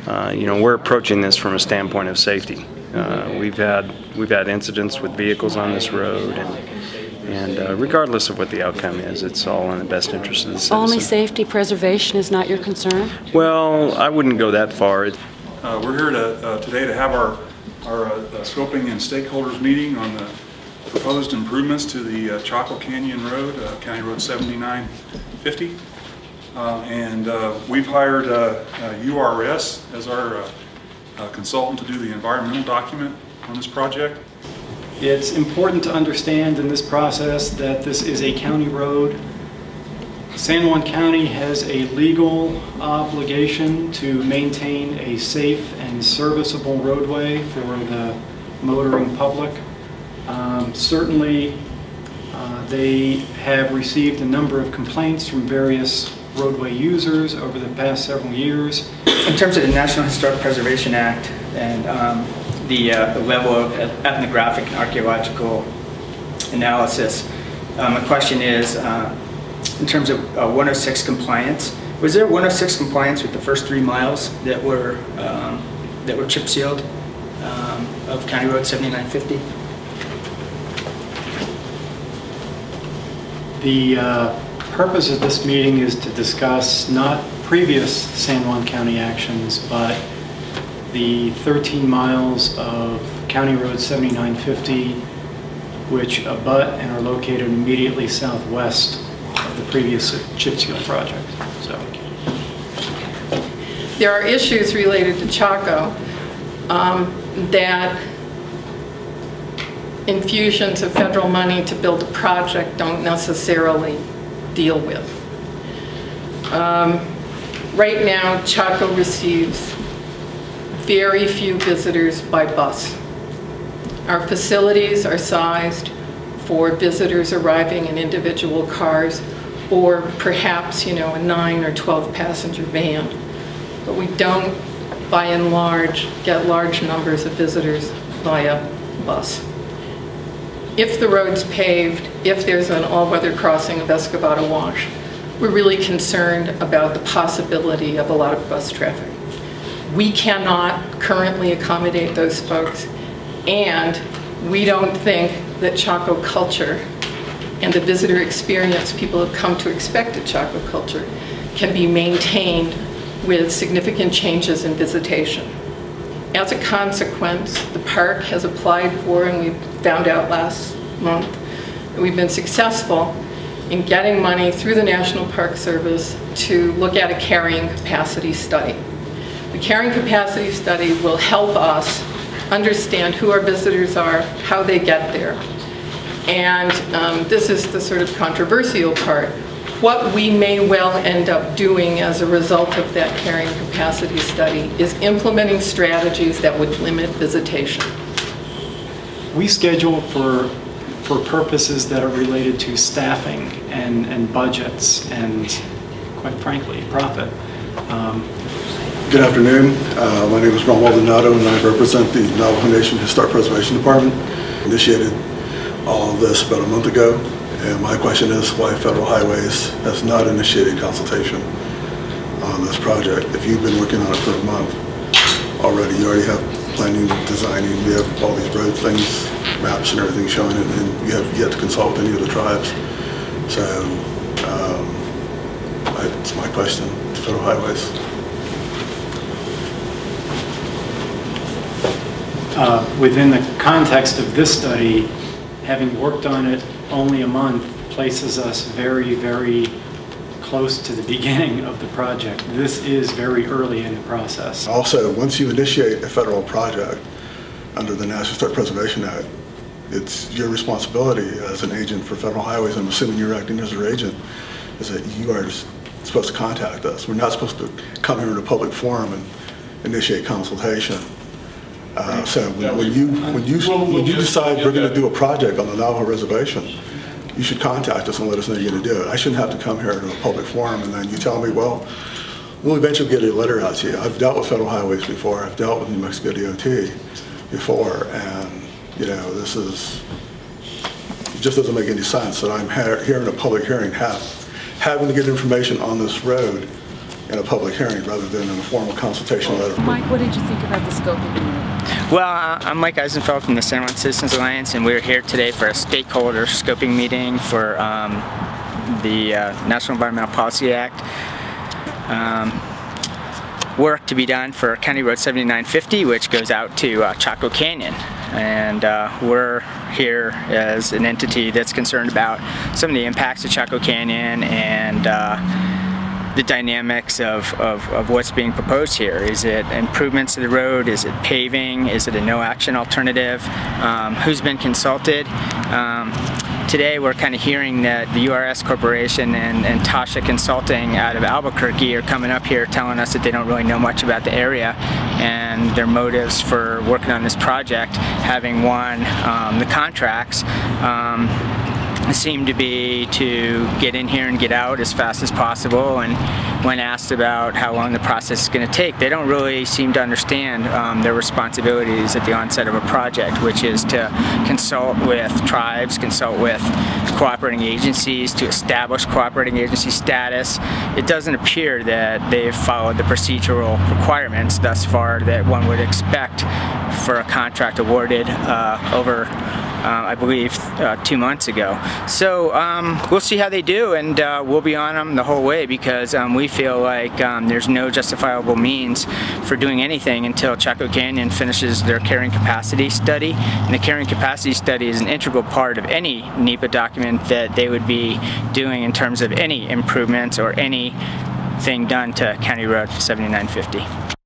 You know, we're approaching this from a standpoint of safety. We've had incidents with vehicles on this road, and regardless of what the outcome is, it's all in the best interest of the citizen. Only safety preservation is not your concern? Well, I wouldn't go that far. We're here today to have our scoping and stakeholders meeting on the proposed improvements to the Chaco Canyon Road, County Road 7950. We've hired URS as our consultant to do the environmental document on this project. It's important to understand in this process that this is a county road. San Juan County has a legal obligation to maintain a safe and serviceable roadway for the motoring public. Certainly, they have received a number of complaints from various roadway users over the past several years. In terms of the National Historic Preservation Act and the level of ethnographic and archaeological analysis, my question is, in terms of 106 compliance, was there 106 compliance with the first 3 miles that were chip sealed of County Road 7950? The purpose of this meeting is to discuss not previous San Juan County actions, but the 13 miles of County Road 7950, which abut and are located immediately southwest of the previous chip seal project. So, there are issues related to Chaco that infusions of federal money to build a project don't necessarily deal with. Right now, Chaco receives very few visitors by bus. Our facilities are sized for visitors arriving in individual cars, or perhaps, you know, a 9 or 12 passenger van. But we don't, by and large, get large numbers of visitors via bus. If the road's paved, if there's an all-weather crossing of Escobado Wash, we're really concerned about the possibility of a lot of bus traffic. We cannot currently accommodate those folks, and we don't think that Chaco culture and the visitor experience people have come to expect at Chaco culture can be maintained with significant changes in visitation. As a consequence, the park has applied for, and we found out last month, that we've been successful in getting money through the National Park Service to look at a carrying capacity study. The carrying capacity study will help us understand who our visitors are, how they get there. And this is the sort of controversial part. What we may well end up doing as a result of that carrying capacity study is implementing strategies that would limit visitation. we schedule for purposes that are related to staffing and budgets and, quite frankly, profit. Good afternoon. My name is Ron Maldonado, and I represent the Navajo Nation Historic Preservation Department. Initiated all of this about a month ago, and my question is why Federal Highways has not initiated consultation on this project. If you've been working on it for a month already, you already have planning, designing, we have all these road things, maps and everything showing it, and you have yet to consult with any of the tribes. So it's my question to Federal Highways. Within the context of this study, having worked on it only a month places us very, very close to the beginning of the project. This is very early in the process. Also, once you initiate a federal project under the National Historic Preservation Act, it's your responsibility as an agent for Federal Highways, I'm assuming you're acting as their agent, is that you are supposed to contact us. We're not supposed to come here in a public forum and initiate consultation. So when you decide we're going to do a project on the Navajo Reservation, you should contact us and let us know you're going to do it. I shouldn't have to come here to a public forum and then you tell me, well, we'll eventually get a letter out to you. I've dealt with Federal Highways before. I've dealt with New Mexico DOT before, and you know, this is, it just doesn't make any sense that I'm here in a public hearing having to get information on this road in a public hearing rather than in a formal consultation letter. Mike, what did you think about the scoping meeting? Well, I'm Mike Eisenfeld from the San Juan Citizens Alliance, and we're here today for a stakeholder scoping meeting for the National Environmental Policy Act. Work to be done for County Road 7950, which goes out to Chaco Canyon. And we're here as an entity that's concerned about some of the impacts of Chaco Canyon and the dynamics of what's being proposed here. Is it improvements to the road? Is it paving? Is it a no-action alternative? Who's been consulted? Today we're kind of hearing that the URS Corporation and Tasha Consulting out of Albuquerque are coming up here telling us that they don't really know much about the area and their motives for working on this project, having won the contracts, seem to be to get in here and get out as fast as possible. And when asked about how long the process is going to take, they don't really seem to understand their responsibilities at the onset of a project, which is to consult with tribes, consult with cooperating agencies to establish cooperating agency status. It doesn't appear that they've followed the procedural requirements thus far that one would expect for a contract awarded over I believe 2 months ago. So we'll see how they do, and we'll be on them the whole way, because we feel like there's no justifiable means for doing anything until Chaco Canyon finishes their carrying capacity study. And the carrying capacity study is an integral part of any NEPA document that they would be doing in terms of any improvements or anything done to County Road 7950.